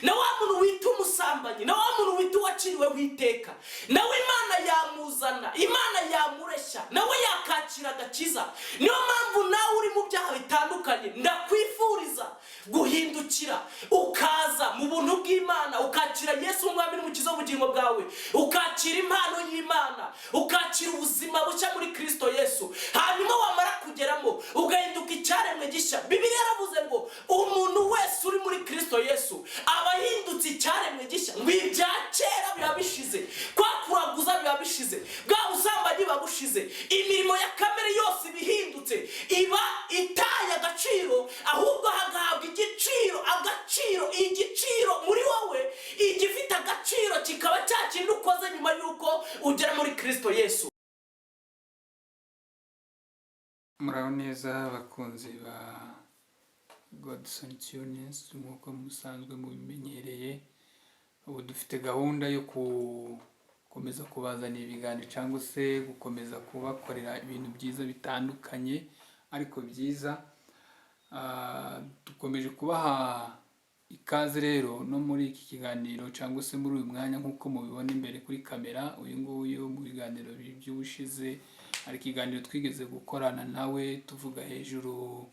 na wa muntu wita umusambanyi, na wa muntu wita uwaciriwe witeka, nawe Imana yamuzana, Imana yamureshya, nawe yakakira agakiza. Niyo mpamvu nawe uri mu byaha bitandukanye ndakwifuriza guhindukira ukaza mu buntu bw'Imana, ukakira Yesu umwami n'umukiza w'ubugingo bwawe, ukakira impano y'Imana, ukakira ubuzima bushya muri Kristo Yesu. Hanyuma wamara kugeramo ugahinduka icyaremwe gishya. Bibiliya yaravuze ngo umuntu wese uri muri Kristo Yesu aba yahindutse icyaremwe gishya, ngo ibya kera biba bishize, kwa kuraguza biba bishize, bwa busambanyi biba bushize, imirimo ya kamere yose bihindutse, iba itaye agaciro, ahubwo hagahabwa igiciro muri wowe, igifite agaciro kikaba cya kintu ukoze nyuma y'uko ugera muri Kristo Yesu. Muraho neza abakunzi ba Godson Tunes, nk'uko musanzwe mubimenyereye. Ubu dufite gahunda yo gukomeza kubazanira ibiganiro cyangwa se gukomeza kubakorera ibintu byiza bitandukanye ariko byiza. Dukomeje kubaha ikaze rero no muri iki kiganiro cyangwa se muri uyu mwanya nk'uko mubibona imbere kuri kamera. Uyu nguyu mu biganiro by'ubushize hari ikiganiro twigeze gukorana nawe tuvuga hejuru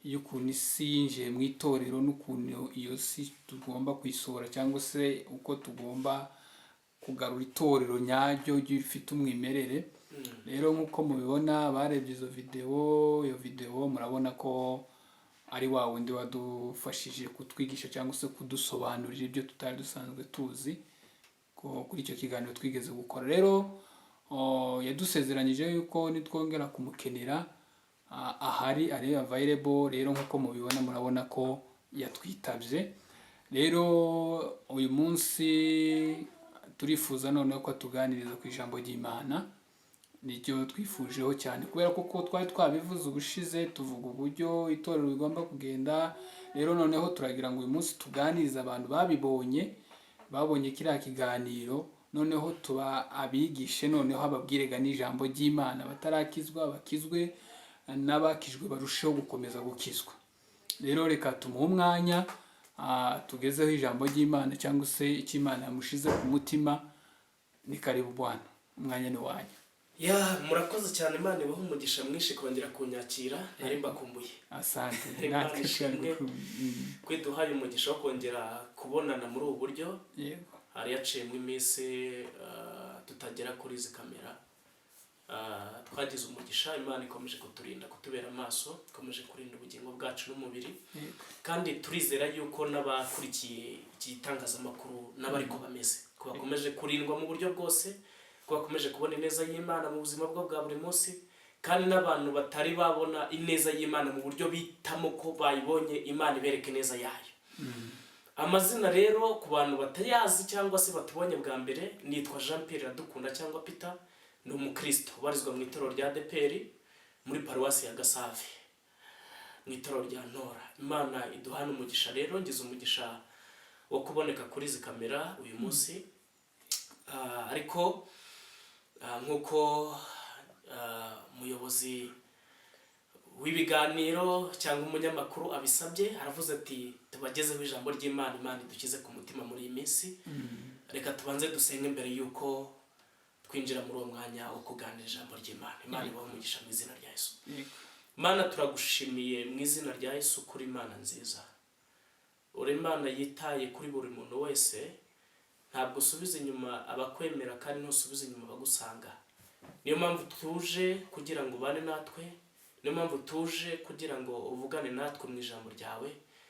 y'ukuntu isi yinjiye mu itorero n'ukuntu iyo si tugomba kwisohora cyangwa se uko tugomba kugarura itorero nyaryo gifite umwimerere. Rero nk'uko mubibona barebye iyo video murabona ko ari wa wundi wadufashije kutwigisha cyangwa se kudusobanurira ibyo tutari dusanzwe tuzi kuri icyo kiganiro twigeze gukora. Rero yadusezeranyije yuko nitwongera kumukenera ahari ari available. Rero nk'uko mubibona murabona ko yatwitabye. Rero uyu munsi turifuza noneho ko tuganiriza ku ijambo ry'Imana. Nicyo twifujeho cyane kubera ko twari twabivuze ubushize tuvuga uburyo itorero rigomba kugenda. Rero noneho turagira ngo uyu munsi tuganirize abantu babonye kiriya kiganiro, noneho tuba abigishe, noneho ababwirega n'ijambo ry'Imana, batarakizwa bakizwe, n'abakijwe barusheho gukomeza gukizwa. Rero reka tumuhe umwanya tugezeho ijambo ry'Imana cyangwa se icyo Imana yamushize ku mutima. Ni karibu Bwana, umwanya ni wanyu. Murakoze cyane, Imana ibahe umugisha mwinshi kongera kunyakira, nari mbakumbuye. Asante. Kwiduhaye umugisha wo kongera kubonana muri ubu buryo. Yego. Hari yaciyemo iminsi tutagera kuri izi kamera. Twagize umugisha, Imana ikomeje kuturinda, kutubera amaso, ikomeje kurinda ubugingo bwacu n'umubiri. Kandi turizera yuko n'abakurikiye iki gitangazamakuru n'abariko bameze ko bakomeje kurindwa mu buryo bwose, ko bakomeje kubona ineza y'Imana mu buzima bwabo bwa buri munsi, kandi n'abantu batari babona ineza y'Imana mu buryo bitamo ko bayibonye Imana ibereke neza yayo. Amazina rero ku bantu batayazi cyangwa se batubonye bwa mbere, nitwa Jean Pierre Dukunda cyangwa Peter. Ni umukristo ubarizwa mu itorero rya Piere muri paruwasi ya Gasave mu itorero rya Ntora. Imana iduhana umugisha. Rero ngize umugisha wo kuboneka kuri izi kamera uyu munsi, ariko nk'uko umuyobozi w'ibiganiro cyangwa umunyamakuru abisabye, aravuze ati tubagezeho ijambo ry'Imana, Imana idukize ku mutima muri iyi minsi. Reka tubanze dusenge mbere yuko twinjira muri uwo mwanya wo kuganira ijambo ry'Imana. Imana ibahe umugisha mu izina rya Yesu. Imana turagushimiye mu izina rya Yesu kuri Imana nziza. Uri Imana yitaye kuri buri muntu wese, ntabwo usubiza inyuma abakwemera kandi ntusubiza inyuma abagusanga. Niyo mpamvu tuje kugira ngo ubane natwe, niyo mpamvu tuje kugira ngo uvugane natwe mu ijambo ryawe,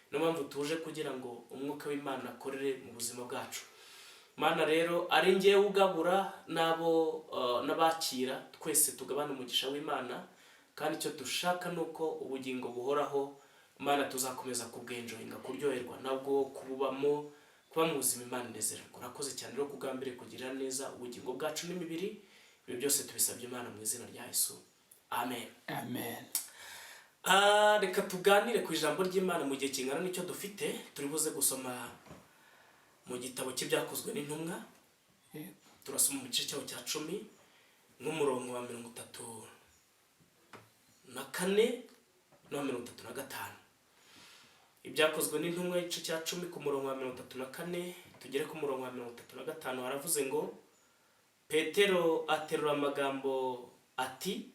niyo mpamvu tuje kugira ngo umwuka w'Imana akorere mu buzima bwacu. Mana rero ari ngewe ugabura n'abakira, twese tugabana umugisha w'Imana, kandi icyo dushaka nuko ubugingo buhoraho. Mana tuzakomeza kubwenjoyinga, kuryoherwa nabwo kububamo, kuba mu buzima Imana inezerwa. Urakoze cyane rero kugambire kugira neza ubugingo bwacu n'imibiri. Ibi byose tubisabye Imana mu izina rya Yesu. Amen. Amen. Reka tuganire ku ijambo ry'Imana mu gihe kingana n'icyo dufite. Turi buze gusoma mu gitabo cy'ibyakozwe n'intumwa. Turasoma mu gice cyaho cya 10 n'umurongo wa 34 na 35. ibyakozwe n'intumwa igice cya 10 ku murongo wa 34 tugere ku murongo wa 35 haravuze ngo Petero aterura amagambo ati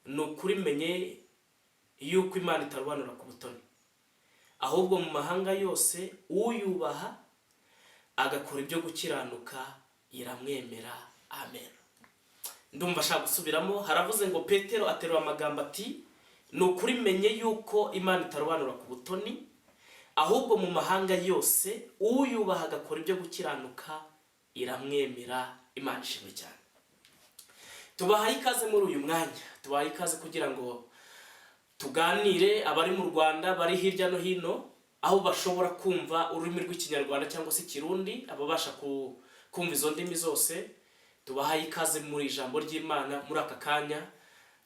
nukuri menye yuko Imana itarobanura ku butoni, ahubwo mu mahanga yose uyubaha agakora ibyo gukiranuka iramwemera. Amen. Ndumva shaka gusubiramo. Haravuze ngo Petero aterura amagambo ati nukuri menye yuko Imana itarobanura ku butoni, ahubwo mu mahanga yose uyubaha agakora ibyo gukiranuka iramwemera. Imana ishimwe cyane. Tubahaye ikaze muri uyu mwanya, tubahaye ikaze kugira ngo tuganire abari mu Rwanda, bari hirya no hino, aho bashobora kumva ururimi rw'ikinyarwanda cyangwa se kirundi, ababasha kumva izo ndimi zose. Tubahaye ikaze muri ijambo ry'Imana. Muri aka kanya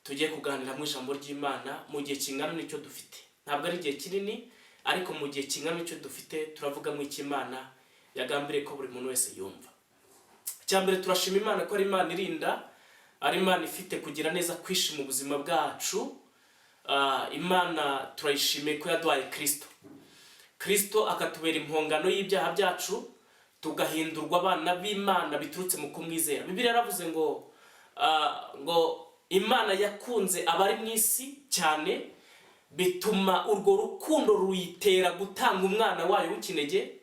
tugiye kuganira mu ijambo ry'Imana mu gihe kingana n'icyo dufite. Ntabwo ari igihe kinini, ariko mu gihe kingana n'icyo dufite turavuga mu Imana yagambiriye ko buri muntu wese yumva. Cyambere turashima Imana ko ari Imana irinda, ari Imana ifite kugira neza kwishi mu buzima bwacu. Imana turayishimiye ko yaduhaye Kristo akatubera impongano y'ibyaha byacu, tugahindurwa abana b'Imana biturutse mu kumwizera. Bibiliya yaravuze ngo Imana yakunze abari mu isi cyane, bituma urwo rukundo ruyitera gutanga umwana wayo w'ikinege,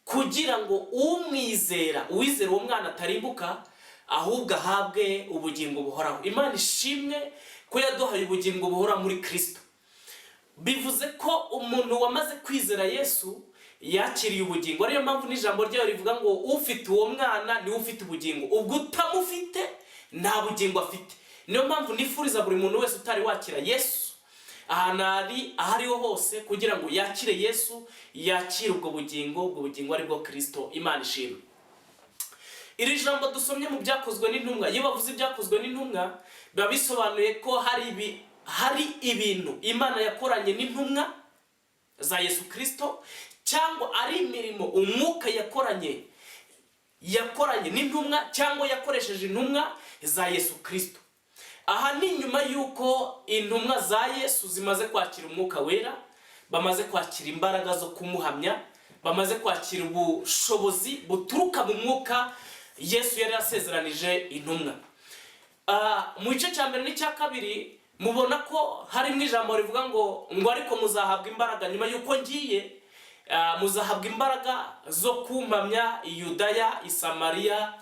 kugira ngo uwizera uwo mwana atarimbuka, ahubwo ahabwe ubugingo buhoraho. Imana ishimwe ko yaduhaye ubugingo buhora muri Kristo. Bivuze ko umuntu wamaze kwizera Yesu yakiriye ubugingo. Ariyo mpamvu n'ijambo ryayo rivuga ngo ufite uwo mwana ni ufite ubugingo, ubwo utamufite nta bugingo afite. Niyo mpamvu nifuriza buri muntu wese utari wakira Yesu ahariho hose kugira ngo yakire Yesu, yakire ubwo bugingo ari bwo Kristo. Imana ishimwe. Iri jambo dusomye mu byakozwe n'intumwa, iyo bavuze ibyakozwe n'intumwa biba bisobanuye ko hari ibintu Imana yakoranye n'intumwa za Yesu Kristo, cyangwa ari imirimo umwuka yakoranye n'intumwa, cyangwa yakoresheje intumwa za Yesu Kristo. Aha ni nyuma yuko intumwa za Yesu zimaze kwakira umwuka wera, bamaze kwakira imbaraga zo kumuhamya, bamaze kwakira ubushobozi buturuka mu mwuka Yesu yari yasezeranije intumwa. Mu gice cya mbere n'icya kabiri mubona ko harimo ijambo rivuga ngo ariko muzahabwa imbaraga nyuma yuko ngiye, muzahabwa imbaraga zo kumpamya i Yudaya, i Samariya,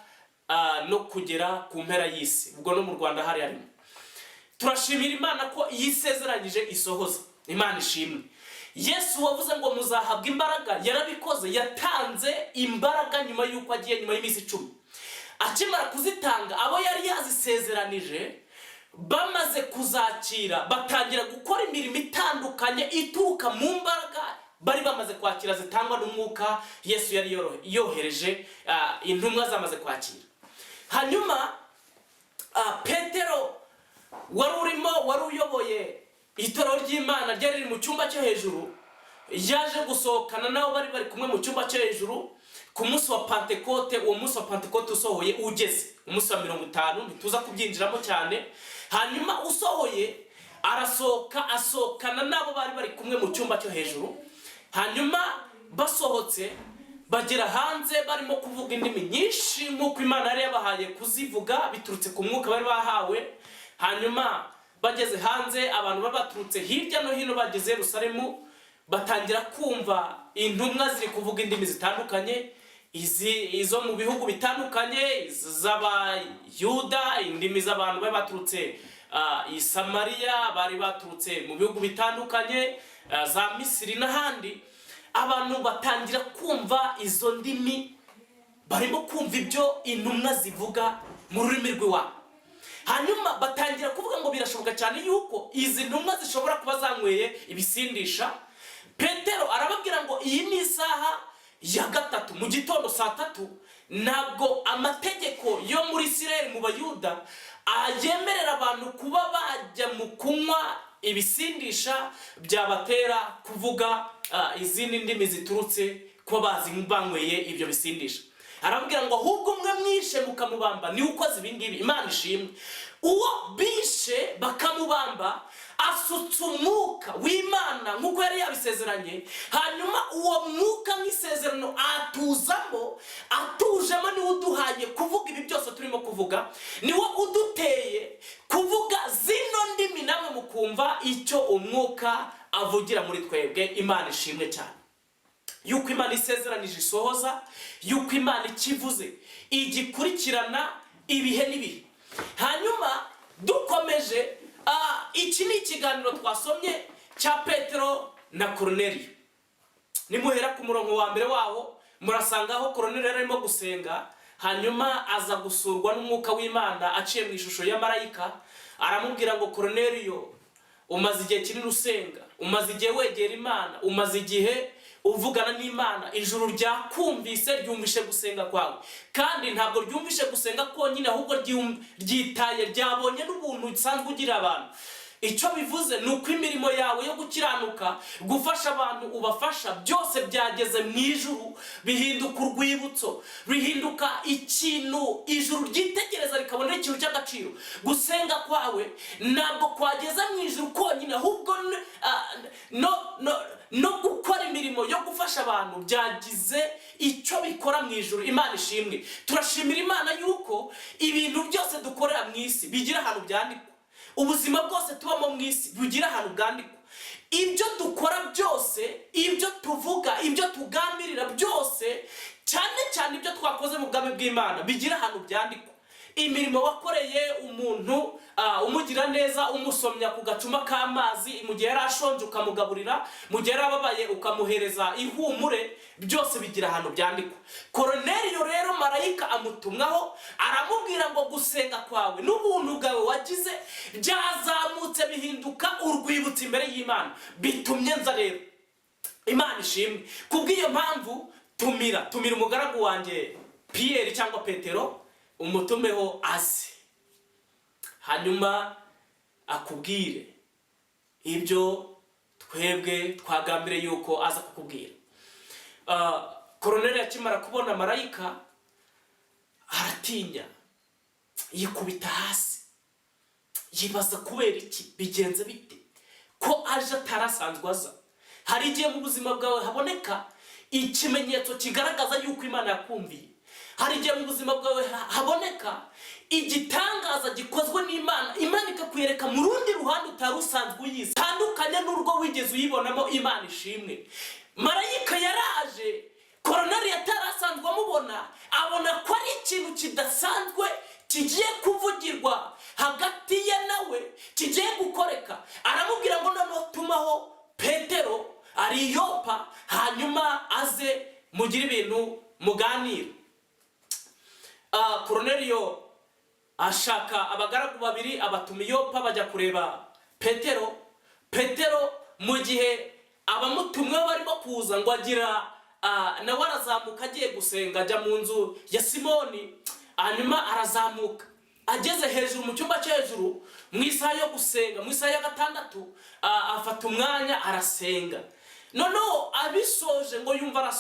no kugera ku mpera y'isi. Ubwo no mu Rwanda hari harimo. Turashimira Imana ko yisezeranyije isohoza. Imana ishimwe. Yesu wavuze ngo muzahabwa imbaraga yarabikoze, yatanze imbaraga nyuma yuko agiye, nyuma y'iminsi 10. Akimara kuzitanga, abo yari yazisezeranije bamaze kuzakira batangira gukora imirimo itandukanye ituruka mu mbaraga bari bamaze kwakira zitangwa n'umwuka Yesu yari yohereje intumwa zamaze kwakira. Hanyuma Petero wari uyoboye itorero ry'Imana ryari riri mu cyumba cyo hejuru, yaje gusohokana nabo bari kumwe mu cyumba cyo hejuru ku munsi wa Pentekote. Uwo munsi wa Pentekote usohoye ugeze umunsi wa 50, ntituza kubyinjiramo cyane. Hanyuma usohoye asohokana nabo bari kumwe mu cyumba cyo hejuru. Hanyuma basohotse bagera hanze barimo kuvuga indimi nyinshi nk'uko Imana yari yabahaye kuzivuga biturutse ku mwuka bari bahawe. Hanyuma bageze hanze, abantu babaturutse hirya no hino bageze Yerusalemu batangira kumva intumwa ziri kuvuga indimi zitandukanye, izo mu bihugu bitandukanye, z'Abayuda, indimi z'abantu bari baturutse i Samariya, bari baturutse mu bihugu bitandukanye, za Misiri n'ahandi. Abantu batangira kumva izo ndimi, barimo kumva ibyo intumwa zivuga mu rurimi rw'iwabo. Hanyuma batangira kuvuga ngo birashoboka cyane yuko izi ntumwa zishobora kuba zanyweye ibisindisha. Petero arababwira ngo iyi ni isaha ya 3 mu gitondo saa 3, ntabwo amategeko yo muri Isirayeli mu Bayuda ayemerera abantu kuba bajya mu kunywa ibisindisha byabatera kuvuga izindi ndimi ziturutse kuba banyweye ibyo bisindisha. arabwira ngo ahubwo umwe mwishe mukamubamba ni ukoze ibingibi. Imana ishimwe. Uwo bishe bakamubamba asutse umwuka w'Imana nk'uko yari yabisezeranye, hanyuma uwo mwuka nk'isezerano atuzamo, atujemo niwe uduhaye kuvuga ibi byose turimo kuvuga, niwe uduteye kuvuga zino ndimi namwe mukumva icyo umwuka avugira muri twebwe. Imana ishimwe cyane yuko Imana isezeranije isohoza, yuko Imana ikivuze igikurikirana ibihe n'ibihe. Hanyuma dukomeje, iki ni ikiganiro twasomye cya Petero na Korneliyo. Nimuhera ku murongo wa mbere waho murasangaho Korneliyo arimo gusenga, hanyuma aza gusurwa n'umwuka w'Imana aciye mu ishusho ya marayika. Aramubwira ngo Korneliyo, umaze igihe kinini usenga, umaze igihe wegera Imana, umaze igihe uvugana n'Imana, ijuru ryakumvise, ryumvishe gusenga kwawe, kandi ntabwo ryumvishe gusenga konyine, ahubwo ryitaye, ryabonye n'ubuntu usanzwe ugira abantu. Icyo bivuze ni uko imirimo yawe yo gukiranuka, gufasha abantu ubafasha, byose byageze mu ijuru, bihinduka urwibutso, bihinduka ikintu ijuru ryitegereza rikabona ikintu cy'agaciro. Gusenga kwawe ntabwo kwageza mu ijuru konyine, ahubwo no gukora imirimo yo gufasha abantu byagize icyo bikora mu ijuru. Imana ishimwe. Turashimira Imana yuko ibintu byose dukorera mu isi bigira ahantu byandikwa. Ubuzima bwose tubamo mu isi bugira ahantu bwandikwa. Ibyo dukora byose, ibyo tuvuga, ibyo tugambirira byose, cyane cyane ibyo twakoze mu bwami bw'Imana bigira ahantu byandikwa. Imirimo wakoreye umuntu, umugira neza, umusomya ku gacuma k'amazi mu gihe yari ashonje ukamugaburira, mu gihe yari ababaye ukamuhereza ihumure, byose bigira ahantu byandikwa. Korneliyo rero marayika amutumwaho, aramubwira ngo gusenga kwawe n'ubuntu bwawe wagize byazamutse bihinduka urwibutso imbere y'Imana. Bitumye nza rero. Imana ishimwe. Kubw'iyo mpamvu tumira umugaragu wanjye Piere cyangwa Petero, umutumeho aze, hanyuma akubwire ibyo twebwe twagambire yuko aza kukubwira. Korneliyo akimara kubona marayika aratinya, yikubita hasi, yibaza kubera iki, bigenze bite ko aje atarasanzwe aza. Hari igihe mu buzima bwawe haboneka ikimenyetso kigaragaza yuko Imana yakumviye. Hari igihe mu buzima bwawe haboneka igitangaza gikozwe n'Imana, Imana ikakwereka mu rundi ruhande utari usanzwe uyizi, tandukanye n'urwo wigeze uyibonamo. Imana ishimwe. Marayika yaraje, Korneliyo atarasanzwe amubona, abona ko ari ikintu kidasanzwe kigiye kuvugirwa hagati ye nawe, kigiye gukoreka. Aramubwira ngo noneho tumaho Petero ari Yopa, hanyuma aze mugire ibintu muganira. Korneliyo ashaka abagaragu babiri, abatuma Yopa bajya kureba Petero. Petero mu gihe abamutumwe barimo kuza ngo agira nawe arazamuka agiye gusenga, ajya mu nzu ya Simoni, hanyuma arazamuka ageze hejuru mu cyumba cyo hejuru mu isaha yo gusenga, mu isaha ya 6 afata umwanya arasenga. Noneho abisoje ngo yumva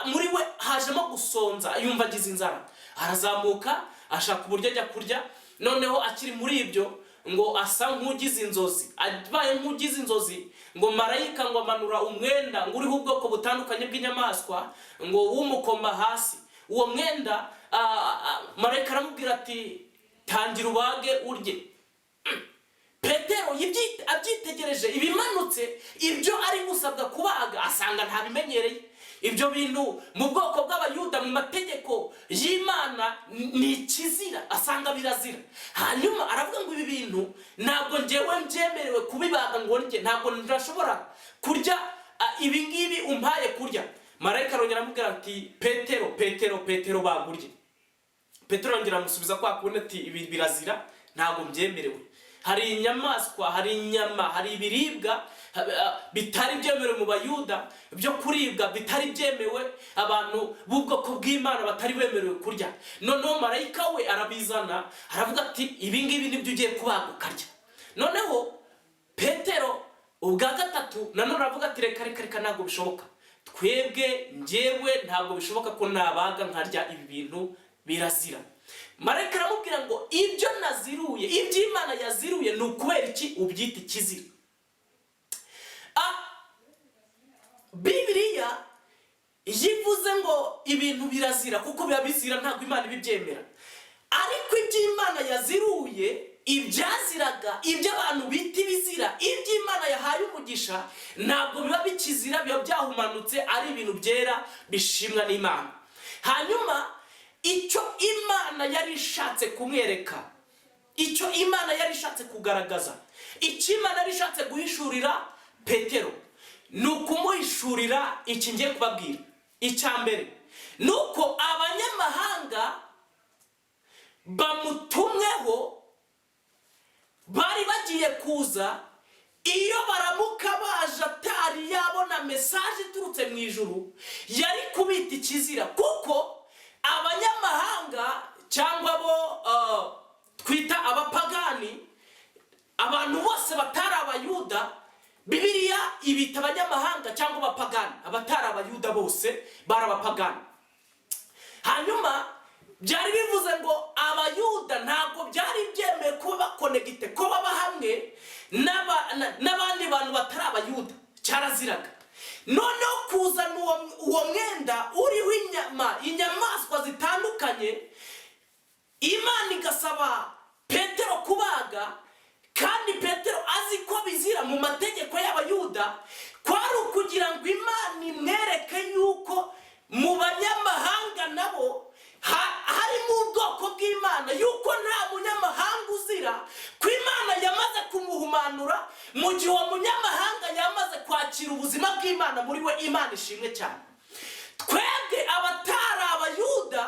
muri we hajemo gusonza, yumva agize inzara, arazamuka ashaka uburyo ajya kurya. Noneho akiri muri ibyo ngo asa nk'ugize inzozi, abaye nk'ugize inzozi, ngo marayika ngo amanura umwenda ngo uriho ubwoko butandukanye bw'inyamaswa, ngo wumukoma hasi. Uwo mwenda marayika aramubwira ati tangira ubage urye. Petero abyitegereje ibimanutse, ibyo ari gusabwa kubaga asanga ntabimenyereye. Ibyo bintu mu bwoko bw'Abayuda mu mategeko y'Imana ni ikizira, asanga birazira. Hanyuma aravuga ngo ibi bintu ntabwo njyewe mbyemerewe kubibaga ngo ndye, ntabwo ndashobora kurya ibi ngibi umpaye kurya. Marayika arongera aramubwira ati Petero bagurye. Petero arongera amusubiza kwa kundi ati ibi birazira, ntabwo mbyemerewe. Hari inyamaswa, hari inyama, hari ibiribwa bitari byemewe mu Bayuda, byo kuribwa bitari byemewe, abantu b'ubwoko bw'Imana batari bemerewe kurya. Noneho marayika we arabizana, aravuga ati ibi ngibi nibyo ugiye kubaga ukarya. Noneho Petero ubwa gatatu nanone aravuga ati reka ntabwo bishoboka, twebwe njyewe ntabwo bishoboka ko nabaga nkarya ibi bintu, birazira. Marayika aramubwira ngo ibyo naziruye, ibyo Imana yaziruye ni ukubera iki ubyita ikizira? Bibiliya yivuze ngo ibintu birazira kuko biba bizira, ntabwo Imana ibibyemera. Ariko ibyo Imana yaziruye, ibyaziraga, ibyo abantu bita ibizira, ibyo Imana yahaye umugisha, ntabwo biba bikizira, biba byahumanutse, ari ibintu byera bishimwa n'Imana. Hanyuma icyo Imana yari ishatse kumwereka, icyo Imana yari ishatse kugaragaza, icyo Imana yari ishatse guhishurira Petero, ni ukumuhishurira iki ngiye kubabwira. Icya mbere ni uko abanyamahanga bamutumweho bari bagiye kuza, iyo baramuka baje atari yabona mesaje iturutse mu ijuru, yari kubita ikizira. Kuko abanyamahanga cyangwa bo twita abapagani, abantu bose batari abayuda, Bibiliya ibita abanyamahanga cyangwa abapagani. Abatari abayuda bose bari abapagani. Hanyuma byari bivuze ngo abayuda ntabwo byari byemeye kuba bakonegite, ko baba hamwe n'abandi bantu batari abayuda, cyaraziraga. Noneho kuzana uwo mwenda uriho inyamaswa zitandukanye, Imana igasaba Petero kubaga, kandi Petero azi ko bizira mu mategeko y'abayuda, kwari ukugira ngo Imana imwereke yuko mu banyamahanga nabo harimo ubwoko bw'Imana, yuko nta munyamahanga uzira, ko Imana yamaze kumuhumanura mu gihe uwo munyamahanga yamaze kwakira ubuzima bw'Imana muri we. Imana ishimwe cyane. Twebwe abatari abayuda,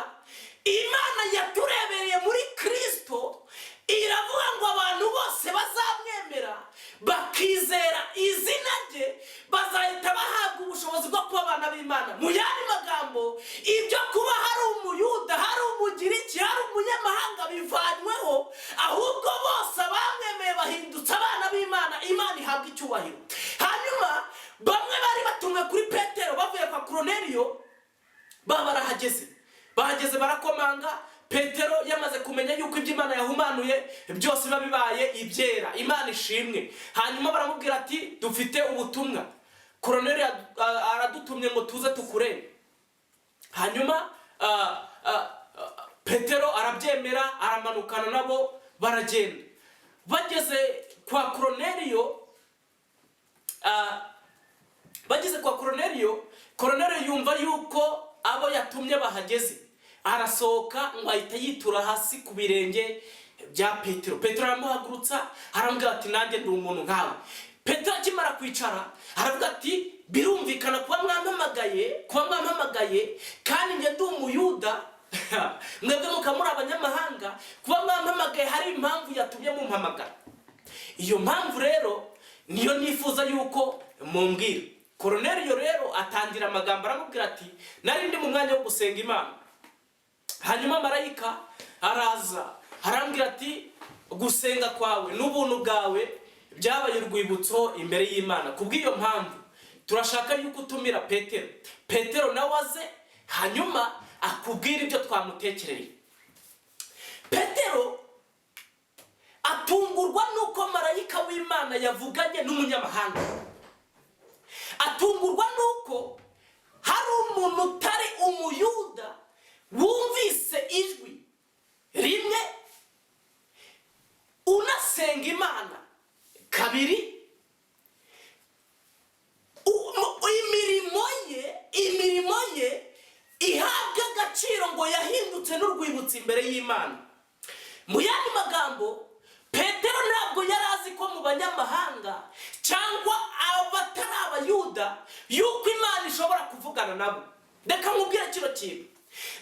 Imana yaturebereye muri Kristo, iravuga ngo abantu bose bazamwemera bakizera izina rye, bazahita bahabwa ubushobozi bwo kuba abana b'Imana. Mu yandi magambo, ibyo kuba hari umuyuda, hari umugiriki, hari umunyamahanga bivanyweho, ahubwo bose abamwemeye bahindutse abana b'Imana. Imana ihabwa icyubahiro. Hanyuma bamwe bari batumwe kuri Petero bavuye kwa Korneliyo, bahageze barakomanga. Petero yamaze kumenya yuko ibyo Imana yahumanuye byose biba bibaye ibyera. Imana ishimwe. Hanyuma baramubwira ati dufite ubutumwa, Korneliyo aradutumye ngo tuze tukurebe. Hanyuma Petero arabyemera, aramanukana nabo, baragenda. Bageze kwa Korneliyo, Korneliyo yumva yuko abo yatumye bahageze, arasohoka ngo ahita yitura hasi ku birenge bya Petero. Petero aramuhagurutsa, arambwira ati nanjye ndi umuntu nkawe. Petero akimara kwicara aravuga ati birumvikana kuba mwampamagaye kandi njye ndi umuyuda, mwebwe mukamuri abanyamahanga, kuba mwampamagaye hari impamvu yatumye mumpamagara. Iyo mpamvu rero niyo nifuza yuko mumbwira. Korneliyo rero atangira amagambo, aramubwira ati nari ndi mu mwanya wo gusenga Imana. Hanyuma marayika araza arambwira ati gusenga kwawe n'ubuntu bwawe byabaye urwibutso imbere y'Imana. Kubw'iyo mpamvu turashaka yuko utumira Petero. Petero nawe aze, hanyuma akubwira ibyo twamutekereye. Petero atungurwa nuko marayika w'Imana yavuganye n'umunyamahanga. Atungurwa nuko hari umuntu utari umuyuda wumvise ijwi rimwe, unasenga Imana kabiri, imirimo ye ihabwa agaciro ngo yahindutse n'urwibutso imbere y'Imana. Mu yandi magambo, Petero ntabwo yari azi ko mu banyamahanga cyangwa abatari abayuda yuko Imana ishobora kuvugana nabo. Reka nkubwire kino kintu,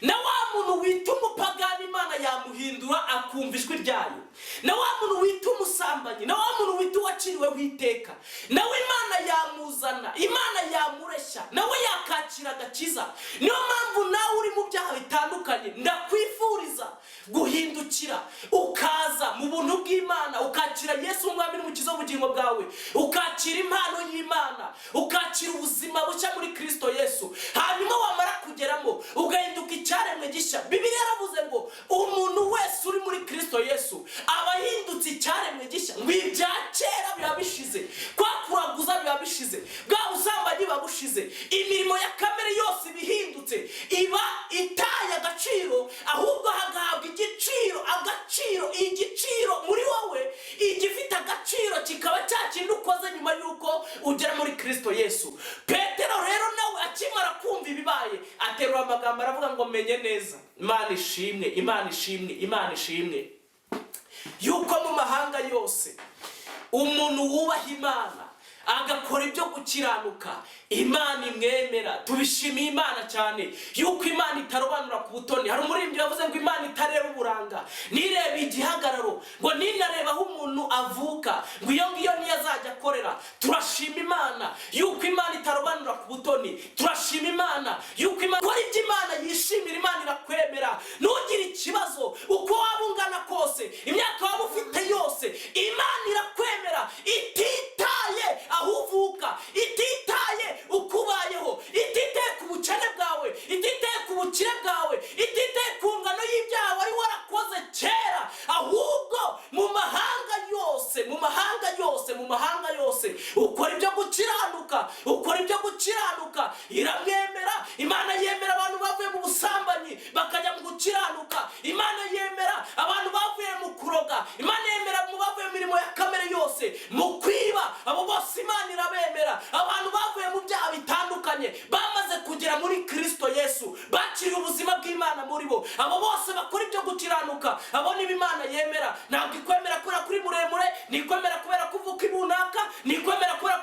na wa muntu wita umupagani Imana yamuhindura akumva ijwi ryayo. Na wa muntu wita umusambanyi, na wa muntu wita uwaciriweho iteka, nawe Imana yamuzana, Imana yamureshya, nawe yakakira agakiza. Niyo mpamvu nawe uri mu byaha bitandukanye, ndakwifuriza guhindukira ukaza mu buntu bw'Imana, ukakira ukakira Yesu umwami n'umukiza w'ubugingo bwawe, ukakira impano y'Imana, ukakira ubuzima bushya muri Kristo Yesu, hanyuma wamara kugeramo ugahinduka icyaremwe gishya. Bibiliya yaravuze ngo umuntu wese uri muri Kristo Yesu aba yahindutse icyaremwe gishya, ngo ibya kera biba bishize, kwa kuraguza biba bishize, bwa busambanyi biba bushize, imirimo ya kamere yose ibihindutse, iba itaye agaciro, ahubwo hagahabwa igiciro muri wowe, igifite agaciro kikaba cya kintu ukoze nyuma y'uko ugera muri Kristo Yesu. Petero rero nawe akimara kumva ibibaye aterura amagambo aravuga ngo menye neza, Imana ishimwe, Imana ishimwe, Imana ishimwe, yuko mu mahanga yose umuntu wubaha Imana agakora ibyo gukiranuka, Imana imwemera. Tubishimiye Imana cyane yuko Imana itarobanura ku butoni. Hari umuririmbyi yavuze ngo Imana itareba uburanga, nireba igihagararo, ngo ninareba aho umuntu avuka, ngo iyo ngiyo niyo azajya akorera. Turashima Imana yuko Imana itarobanura ku butoni. Turashima Imana yuko Imana ikora ibyo Imana yishimira. Imana irakwemera, ntugire ikibazo uko waba ungana kose, imyaka waba ufite yose, Imana irakwemera ititaye aho uvuka, ititaye ukubayeho, ititaye ku bukene bwawe, ititaye ku bukire bwawe, ititaye ku ngano y'ibyaha wari warakoze kera, ahubwo mu mahanga yose ukora ibyo gukiranuka, iramwemera. Imana yemera abantu bavuye mu busambanyi bakajya mu gukiranuka, Imana yemera abantu bavuye mu kuroga, Imana yemera mu bavuye mu mirimo ya kamere yose, mu kwiba, abo bose Imana irabemera. Abantu bavuye mu byaha bitandukanye bamaze kugera muri Kristo Yesu, bakiriye ubuzima bw'Imana muri bo, abo bose bakora ibyo gukiranuka, abo niba Imana yemera. Ntabwo ikwemera kubera kuri muremure, nikwemera kubera kuvuka ibunaka, nikwemera kubera